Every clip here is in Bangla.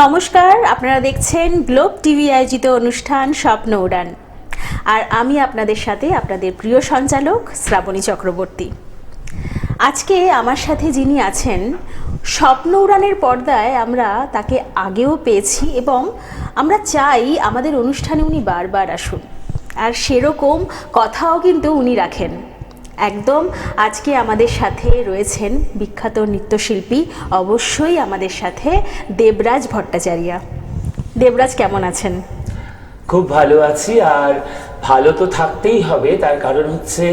নমস্কার, আপনারা দেখছেন গ্লোব টিভি আয়োজিত অনুষ্ঠান স্বপ্ন উড়ান। আর আমি আপনাদের সাথে আপনাদের প্রিয় সঞ্চালক শ্রাবণী চক্রবর্তী। আজকে আমার সাথে যিনি আছেন, স্বপ্ন উড়ানের পর্দায় আমরা তাকে আগেও পেয়েছি এবং আমরা চাই আমাদের অনুষ্ঠানে উনি বারবার আসুন, আর সেরকম কথাও কিন্তু উনি রাখেন। একদম আজকে আমাদের সাথে রয়েছেন বিখ্যাত নৃত্যশিল্পী, অবশ্যই আমাদের সাথে দেবরাজ ভট্টাচার্য। দেবরাজ, কেমন আছেন? খুব ভালো আছি। আর ভালো তো থাকতেই হবে, তার কারণ হচ্ছে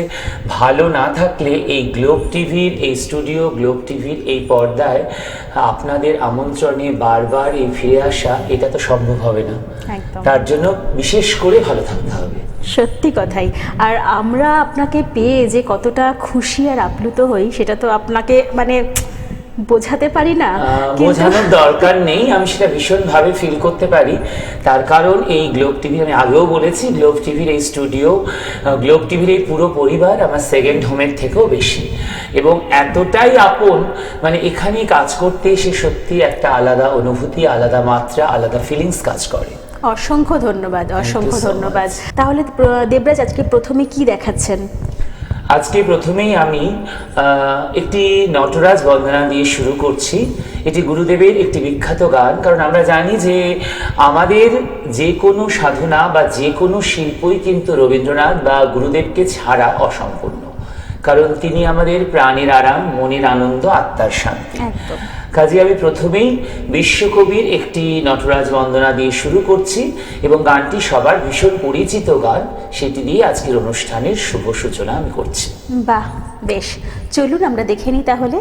ভালো না থাকলে এই গ্লোব টিভির এই স্টুডিও, গ্লোব টিভির এই পর্দায় আপনাদের আমন্ত্রণে বারবার এই ফিরে আসা, এটা তো সম্ভব হবে না। তার জন্য বিশেষ করে ভালো থাকতে হবে। সত্যি কথাই। আর আমরা আপনাকে পেয়ে যে কতটা খুশি আর আপ্লুত হই, সেটা তো আপনাকে বোঝাতে পারি না, বোঝানোর দরকার নেই। আমি সেটা ভীষণভাবে ফিল করতে পারি। তার কারণ এই গ্লোব টিভি, আমি আগেও বলেছি, গ্লোব টিভির এই স্টুডিও, গ্লোব টিভির এই পুরো পরিবার আমার সেকেন্ড হোমের থেকেও বেশি, এবং এতটাই আপন, এখানে কাজ করতে এসে সত্যি একটা আলাদা অনুভূতি, আলাদা মাত্রা, আলাদা ফিলিংস কাজ করে। অসংখ্য ধন্যবাদ, অসংখ্য ধন্যবাদ। তাহলে দেবরাজ, আজকে প্রথমে কি দেখাচ্ছেন? আজকে প্রথমেই আমি একটি নটরাজ বন্দনা দিয়ে শুরু করছি। এটি গুরুদেবের একটি বিখ্যাত গান। কারণ আমরা জানি যে আমাদের যে কোনো সাধনা বা যে কোনো শিল্পই কিন্তু রবীন্দ্রনাথ বা গুরুদেবকে ছাড়া অসম্পূর্ণ। কারণ তিনি আমাদের প্রাণের আরাম, মনের আনন্দ, আত্মার শান্তি। কাজে আমি প্রথমেই বিশ্বকবির একটি নটরাজ বন্দনা দিয়ে শুরু করছি, এবং গানটি সবার ভীষণ পরিচিত গান, সেটি দিয়ে আজকের অনুষ্ঠানের শুভ সূচনা আমি করছি। বাহ, বেশ, চলুন আমরা দেখে নিই তাহলে।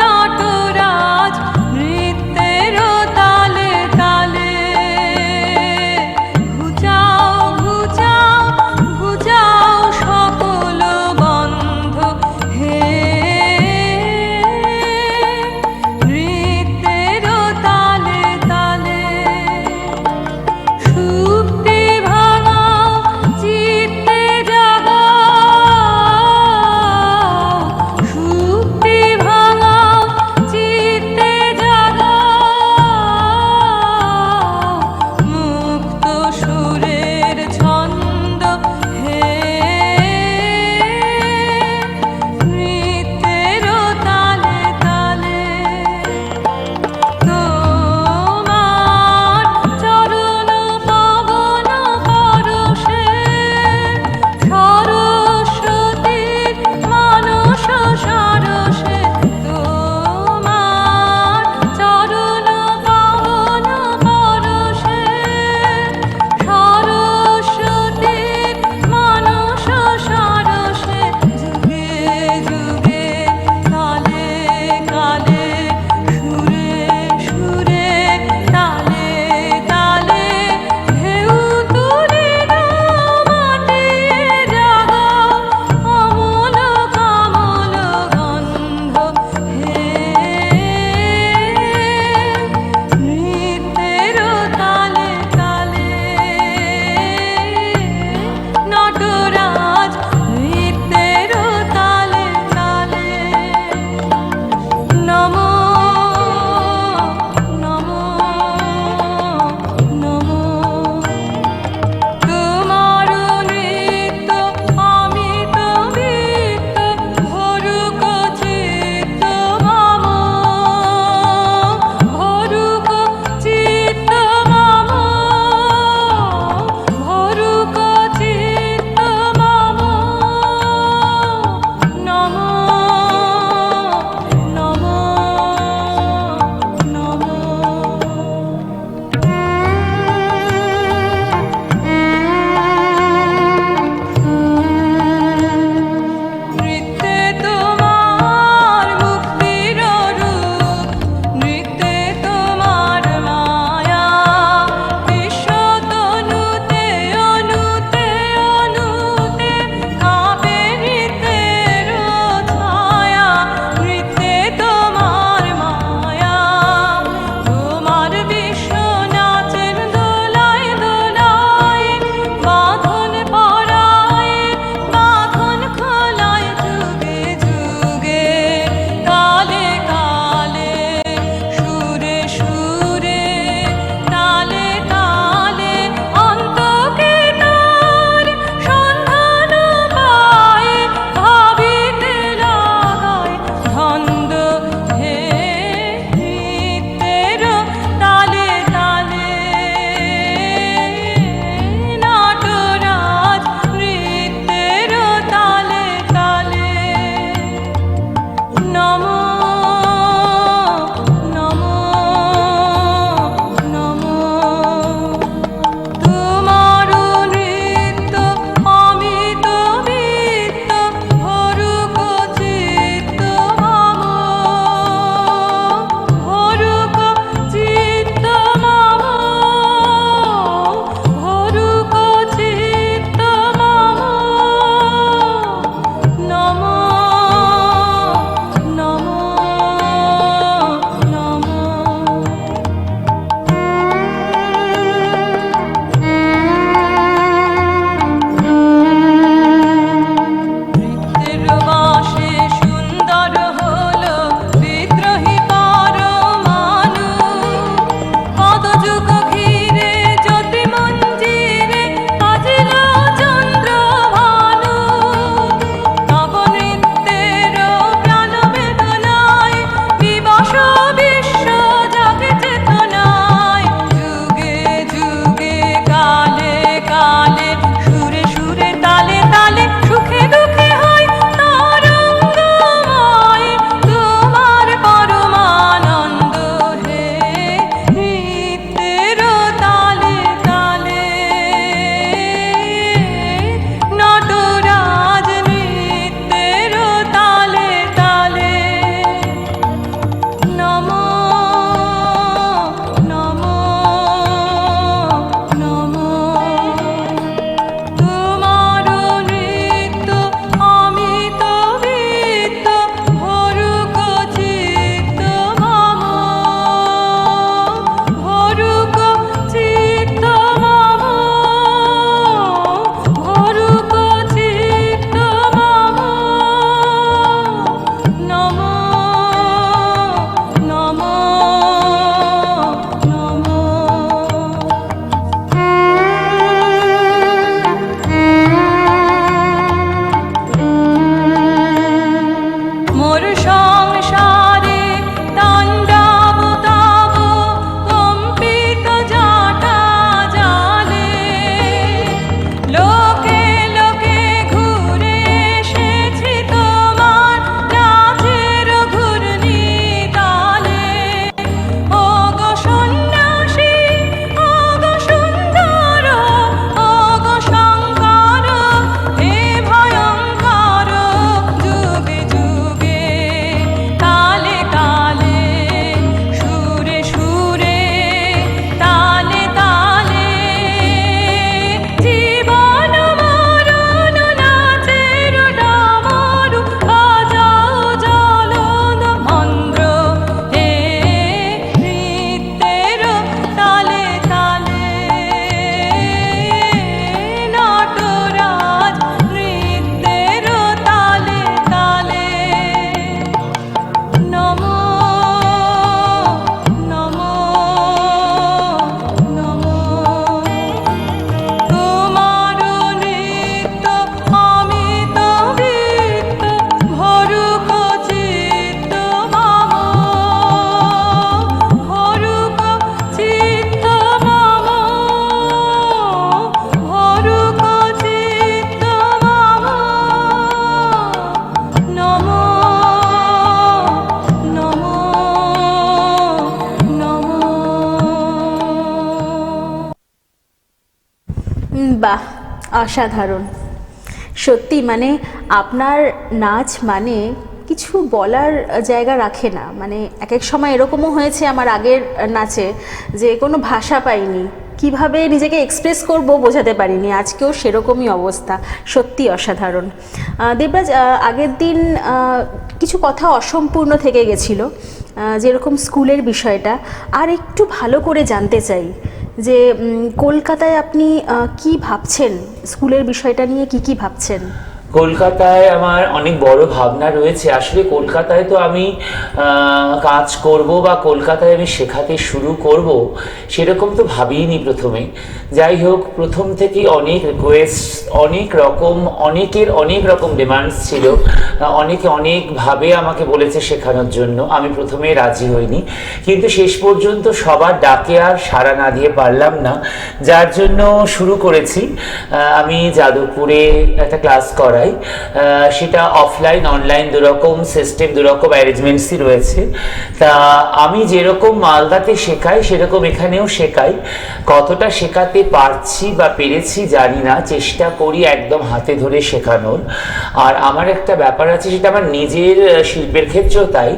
নটরাজ বাহ, অসাধারণ। সত্যি মানে আপনার নাচ মানে কিছু বলার জায়গা রাখে না। মানে এক এক সময় এরকমও হয়েছে আমার আগের নাচে যে কোনো ভাষা পাইনি, কিভাবে নিজেকে এক্সপ্রেস করব বোঝাতে পারিনি। আজকেও সেরকমই অবস্থা, সত্যি অসাধারণ। দেবরাজ, আগের দিন কিছু কথা অসম্পূর্ণ থেকে গেছিলো, যেরকম স্কুলের বিষয়টা। আর একটু ভালো করে জানতে চাই যে কলকাতায় আপনি কি ভাবছেন, স্কুলের বিষয়টা নিয়ে কি ভাবছেন? কলকাতায় আমার অনেক বড় ভাবনা রয়েছে। আসলে কলকাতায় তো আমি কাজ করব বা কলকাতায় আমি শেখাতে শুরু করব সেরকম তো ভাবিনি প্রথমে। যাই হোক, প্রথম থেকেই অনেক রিকোয়েস্ট, অনেকের অনেক রকম ডিমান্ডস ছিল। অনেকে অনেকভাবে আমাকে বলেছে শেখানোর জন্য। আমি প্রথমে রাজি হইনি, কিন্তু শেষ পর্যন্ত সবার ডাকে আর সাড়া না দিয়ে পারলাম না, যার জন্য শুরু করেছি। আমি যাদবপুরে একটা ক্লাস করাই। সেটা অফলাইন অনলাইন দুরকম সিস্টেম, দুরকম অ্যারেঞ্জমেন্টসই রয়েছে। তা আমি যেরকম মালদাতে শেখাই সেরকম এখানেও শেখাই। কতটা শেখাতে পারছি বা পেরেছি জানি না, চেষ্টা করি একদম হাতে ধরে শেখানোর। আর আমার একটা ব্যাপার আছে, সেটা আমার নিজের শিল্পের ক্ষেত্রেও তাই।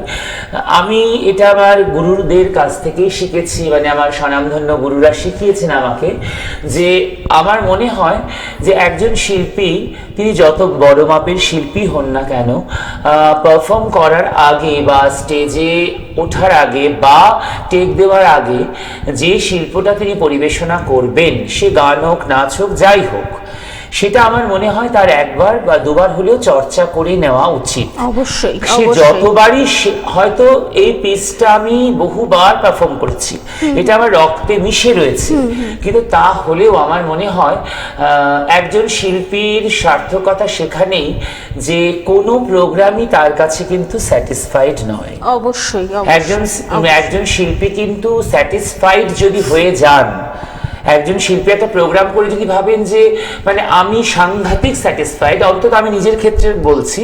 আমি এটা আমার গুরুদের কাছ থেকেই শিখেছি, মানে আমার স্বনামধন্য গুরুরা শিখিয়েছেন আমাকে, যে আমার মনে হয় যে একজন শিল্পী, তিনি যত বড় মাপের শিল্পী হন না কেন, পারফর্ম করার আগে বা স্টেজে ওঠার আগে বা টেক দেওয়ার আগে যে শিল্পটা তিনি পরিবেশনা করবেন, সে গান হোক, নাচ হোক, যাই হোক, সেটা আমার মনে হয় তার একবার বা দুবার হলেও চর্চা করে নেওয়া উচিত। অবশ্যই। সে যতবারই, হয়তো এই পিসটা আমি বহুবার পারফর্ম করেছি, এটা আমার রক্তে মিশে রয়েছে, কিন্তু তা হলেও আমার মনে হয় একজন শিল্পীর সার্থকতা সেখানেই যে কোনো প্রোগ্রামই তার কাছে কিন্তু স্যাটিসফাইড নয়। অবশ্যই। একজন শিল্পী কিন্তু স্যাটিসফাইড যদি হয়ে যান, একজন শিল্পী একটা প্রোগ্রাম করে যদি ভাবেন যে মানে আমি সাংঘাতিক স্যাটিসফাইড, অন্তত আমি নিজের ক্ষেত্রে বলছি,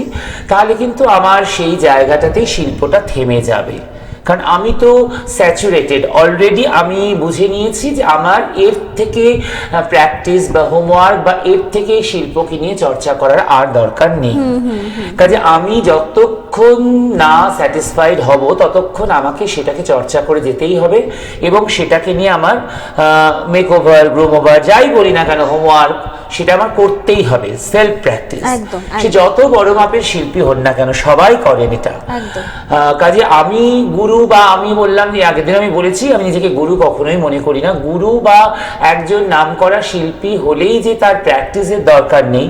তাহলে কিন্তু আমার সেই জায়গাটাতেই শিল্পটা থেমে যাবে। কারণ আমি তো স্যাচুরেটেড অলরেডি, আমি বুঝে নিয়েছি যে আমার এর থেকে প্র্যাকটিস বা হোমওয়ার্ক বা এর থেকে শিল্পকে নিয়ে চর্চা করার আর দরকার নেই। কাজে আমি যতক্ষণ না স্যাটিসফাইড হব ততক্ষণ আমাকে সেটাকে চর্চা করে যেতেই হবে, এবং সেটাকে নিয়ে আমার মেক ওভার, গ্রুম ওভার, যাই বলি না কেন, হোমওয়ার্ক, সেটা আমার করতেই হবে। সেলফ প্র্যাকটিস, সে যত বড় মাপের শিল্পী হন না কেন, সবাই করেন এটা। কাজে আমি গুরু, বা আমি বললাম যে আগের দিন আমি বলেছি, আমি নিজেকে গুরু কখনোই মনে করি না। গুরু বা একজন নামকরা শিল্পী হলেই যে তার প্র্যাকটিসের দরকার নেই,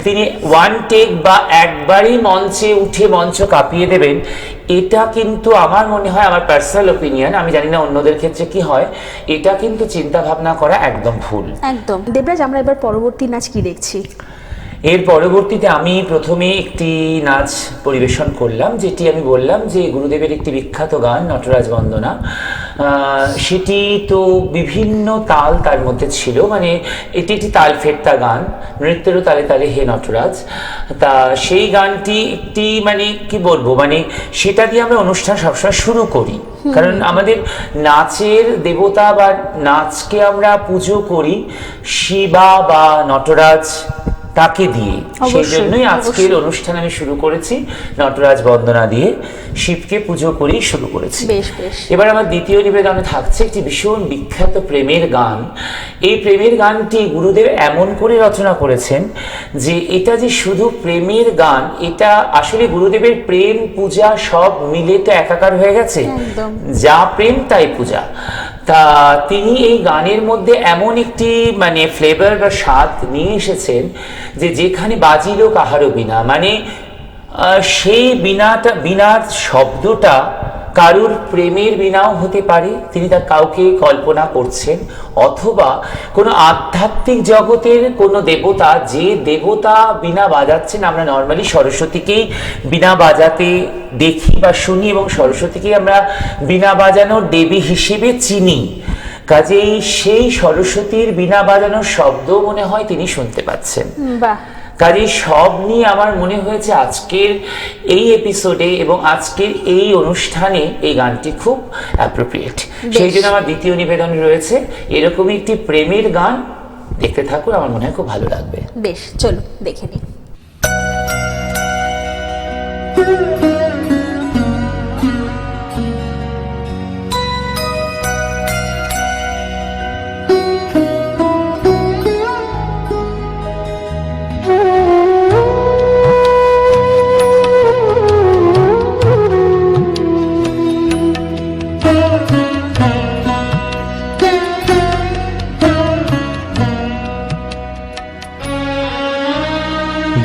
তিনি ওয়ান টেক বা একবারই মঞ্চে উঠে মঞ্চ কাঁপিয়ে দেবেন, এটা কিন্তু আমার মনে হয়, আমার পার্সোনাল ওপিনিয়ন, আমি জানি না অন্যদের ক্ষেত্রে কি হয়, এটা কিন্তু চিন্তা ভাবনা করা একদম ভুল। একদম। দেবরাজ, আমরা এবার পরবর্তী নাচ কি দেখছি? এর পরবর্তীতে আমি প্রথমে একটি নাচ পরিবেশন করলাম, যেটি আমি বললাম যে গুরুদেবের একটি বিখ্যাত গান নটরাজ বন্দনা। সেটি তো বিভিন্ন তাল তার মধ্যে ছিল, মানে এটি একটি তাল ফেরতা গান, নৃত্যেরও তালে তালে হে নটরাজ। তা সেই গানটি একটি, মানে কি বলবো, মানে সেটা দিয়ে আমরা অনুষ্ঠান সবসময় শুরু করি, কারণ আমাদের নাচের দেবতা বা নাচকে আমরা পুজো করি শিবা বা নটরাজ, তাকে দিয়ে। সেই জন্যই আজকের অনুষ্ঠান আমি শুরু করেছি নটরাজ বন্দনা দিয়ে, শিবকে পুজো করেই শুরু করেছি। এবার আমার দ্বিতীয় নিবেদনে থাকছে একটি ভীষণ বিখ্যাত প্রেমের গান। এই প্রেমের গানটি গুরুদেব এমন করে রচনা করেছেন যে এটা যে শুধু প্রেমের গান, এটা আসলে গুরুদেবের প্রেম পূজা সব মিলে তো একাকার হয়ে গেছে, যা প্রেম তাই পূজা। তা তিনি এই গানের মধ্যে এমন একটি মানে ফ্লেভার বা স্বাদ নিয়ে এসেছেন যে যেখানে বাজিল কাহারও বিনা, মানে সেই বিনার শব্দটা কারুর প্রেমের বিনাও হতে পারে, তিনি তা কাউকে কল্পনা করছেন, অথবা কোনো আধ্যাত্মিক জগতের কোনো দেবতা, যে দেবতা বিনা বাজাচ্ছেন। আমরা নর্মালি সরস্বতীকেই বিনা বাজাতে দেখি বা শুনি, এবং সরস্বতীকেই আমরা বিনা বাজানোর দেবী হিসেবে চিনি। কাজেই সেই সরস্বতীর বিনা বাজানোর শব্দ মনে হয় তিনি শুনতে পাচ্ছেন। কাজেই সব নিয়ে আমার মনে হয়েছে আজকের এই এপিসোডে এবং আজকের এই অনুষ্ঠানে এই গানটি খুব অ্যাপ্রোপ্রিয়েট। সেই জন্য আমার দ্বিতীয় নিবেদন রয়েছে এরকমই একটি প্রেমের গান দেখতে থাকুন, আমার মনে হয় খুব ভালো লাগবে। বেশ, চলুন দেখে নিই।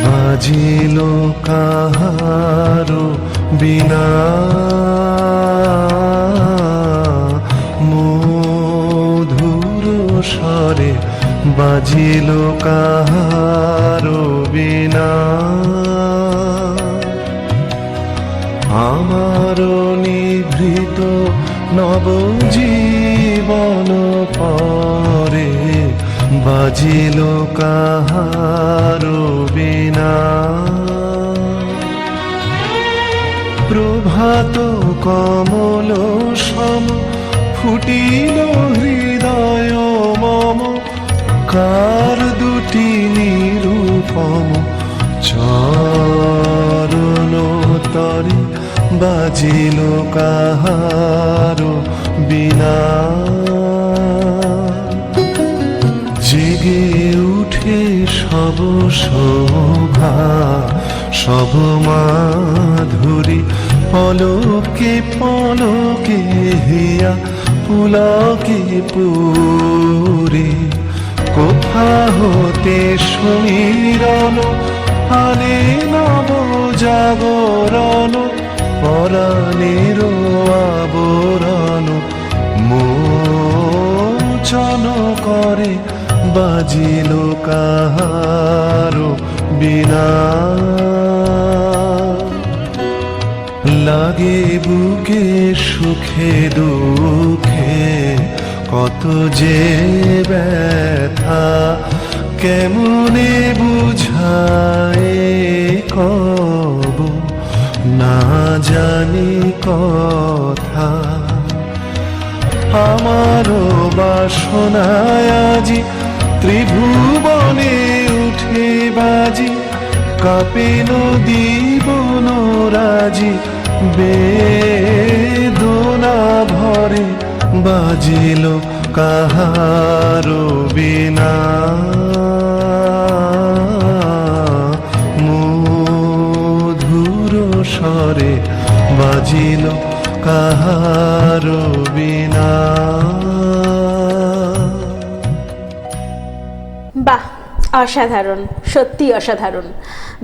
বাজিল কাহারো বিনা, মধুর স্বরে বাজিল কাহারো বিনা, আমার নিভৃত নবজীবন পরে বাজিল কাহারো বিনা। প্রভাত কমল সম ফুটিল হৃদয় মম, কার দুটি নিরূপম চরণ তরে বাজিল কাহারো বিনা। জেগে উঠে সব শোভা সব মাধুরী, পলকে পলকে হিয়া পুলকে পুরী। কোথা হতে সমীরণ আনে নব জাগরণ, পরাণের আবরণ মোচন করে বাজিল কাহারো বিনা। লাগে বুকে সুখে দুঃখে কত যে ব্যথা, কেমনে বুঝায় কব না জানি কথা। আমারও বাসনায় আজি ত্রিভুবনে উঠে বাজি, কাপে নদী বনরাজি বেদনা ভরে বাজিল কাহারো বিনা। মধুর স্বরে বাজিল কাহারো বিনা। বাহ, অসাধারণ, সত্যি অসাধারণ।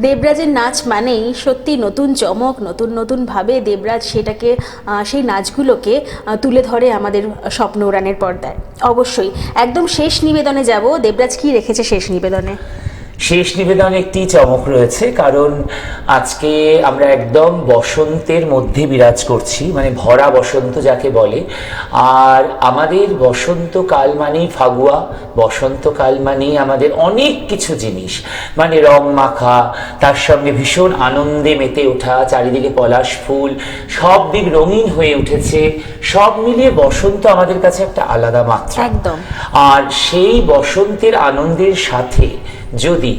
দেবরাজের নাচ মানেই সত্যি নতুন চমক, নতুন নতুনভাবে দেবরাজ সেটাকে সেই নাচগুলোকে তুলে ধরে আমাদের স্বপ্ন উড়ানের পর্দায়। অবশ্যই একদম শেষ নিবেদনে যাব। দেবরাজ কি রেখেছে শেষ নিবেদনে? শেষ নিবেদনে একটি চমক রয়েছে, কারণ আজকে আমরা একদম বসন্তের মধ্যে বিরাজ করছি, মানে ভরা বসন্ত যাকে বলে। আর আমাদের বসন্তকাল মানেই ফাগুয়া, বসন্তকাল মানেই আমাদের অনেক কিছু জিনিস, মানে রং মাখা, তার সঙ্গে ভীষণ আনন্দে মেতে ওঠা, চারিদিকে পলাশ ফুল, সব দিক রঙিন হয়ে উঠেছে। সব মিলিয়ে বসন্ত আমাদের কাছে একটা আলাদা মাত্রা। একদম। আর সেই বসন্তের আনন্দের সাথে যদি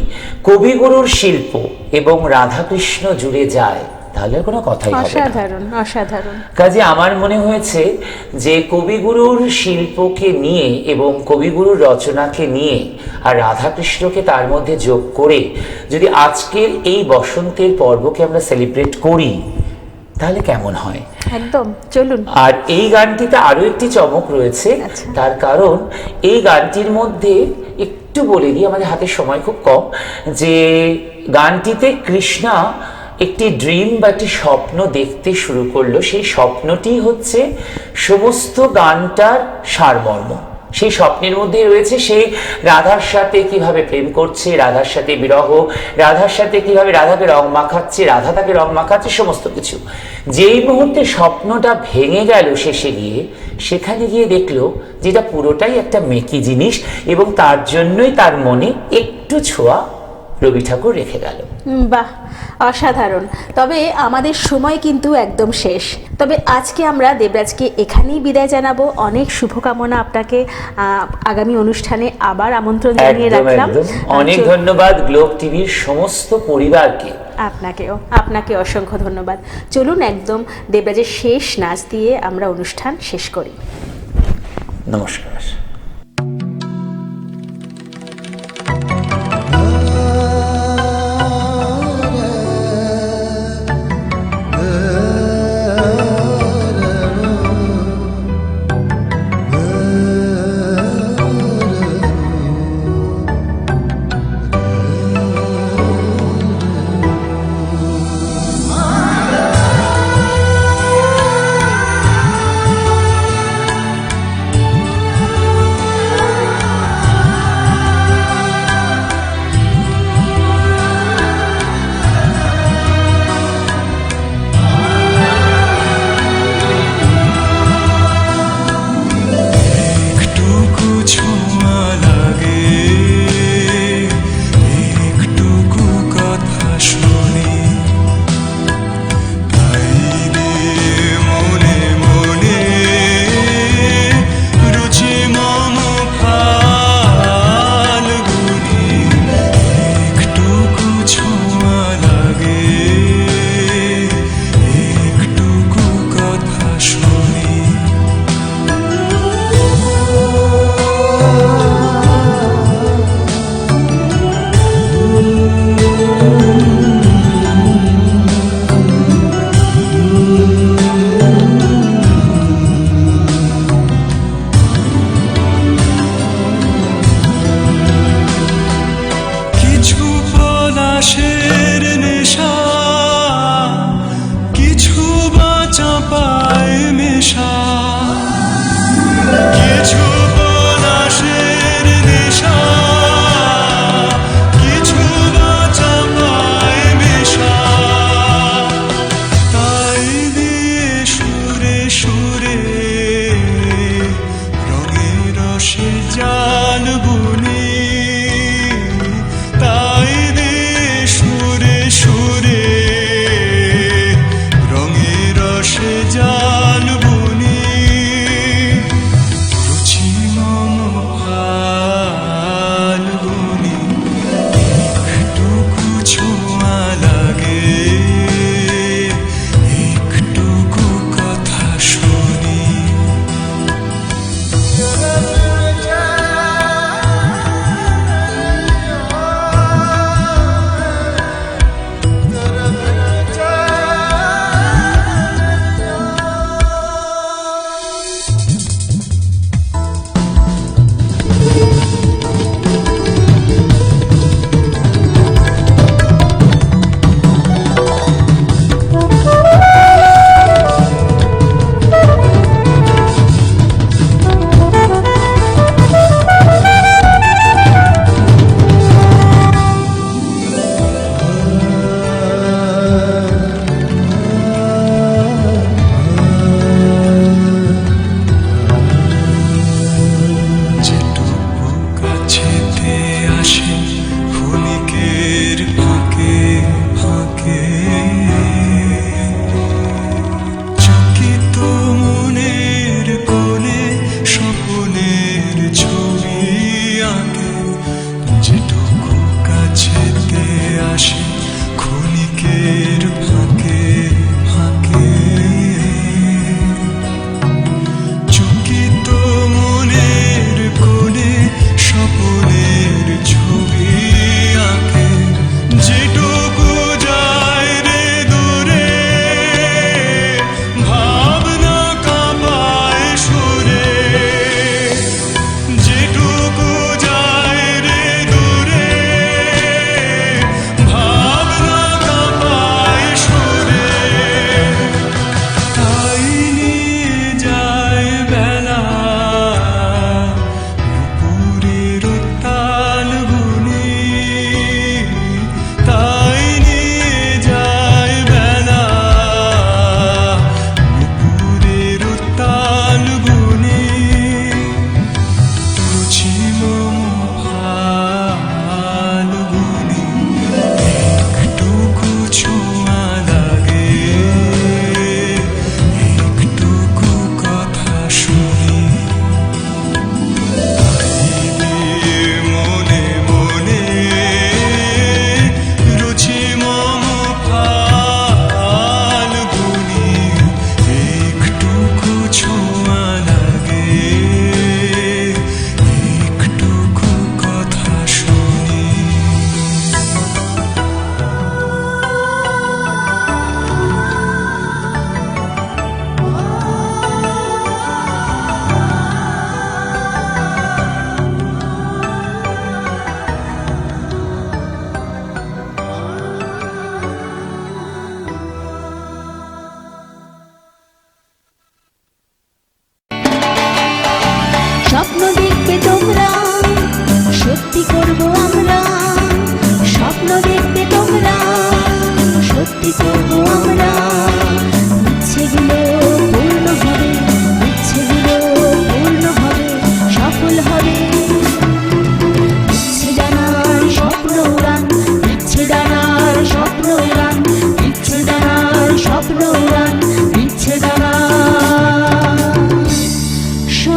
কবিগুরুর শিল্প এবং রাধাকৃষ্ণ জুড়ে যায় তাহলে কোনো কথাই হবে না। অসাধারণ, অসাধারণ। কাজে আমার মনে হয়েছে যে কবিগুরুর শিল্পকে নিয়ে এবং কবিগুরুর রচনাকে নিয়ে আর রাধাকৃষ্ণকে তার মধ্যে যোগ করে যদি আজকের এই বসন্তের পর্বকে আমরা সেলিব্রেট করি তাহলে কেমন হয়। একদম, চলুন। আর এই গানটিতে আরো একটি চমক রয়েছে। তার কারণ এই গানটির মধ্যে একটু বলে দিই, আমাদের হাতে সময় খুব কম, যে গানটিতে কৃষ্ণা একটি ড্রিম বা একটি স্বপ্ন দেখতে শুরু করলো। সেই স্বপ্নটি হচ্ছে সমস্ত গানটার সারমর্ম। সেই স্বপ্নের মধ্যে রয়েছে সে রাধার সাথে কিভাবে প্রেম করছে, রাধার সাথে বিরহ, রাধার সাথে কিভাবে রাধাকে রং মাখাচ্ছে, রাধা তাকে রং মাখাচ্ছে, সমস্ত কিছু। যেই মুহূর্তে স্বপ্নটা ভেঙে গেল শেষে গিয়ে, সেখানে গিয়ে দেখলো যেটা পুরোটাই একটা মেকি জিনিস, এবং তার জন্যই তার মনে একটু ছোঁয়া রবি ঠাকুর রেখে গেল। বাহ, অসাধারণ। তবে আমাদের সময় কিন্তু একদম শেষ। তবে আজকে আমরা দেবরাজকে এখানেই বিদায় জানাবো। অনেক শুভকামনা আপনাকে আগামী অনুষ্ঠানে আবার আমন্ত্রণ জানিয়ে একদম রাখলাম। একদম অনেক ধন্যবাদ গ্লোব টিভির সমস্ত পরিবারকে। আপনাকে অসংখ্য ধন্যবাদ। চলুন একদম দেবরাজের শেষ নাচ দিয়ে আমরা অনুষ্ঠান শেষ করি। নমস্কার।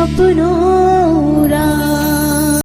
স্বপ্ন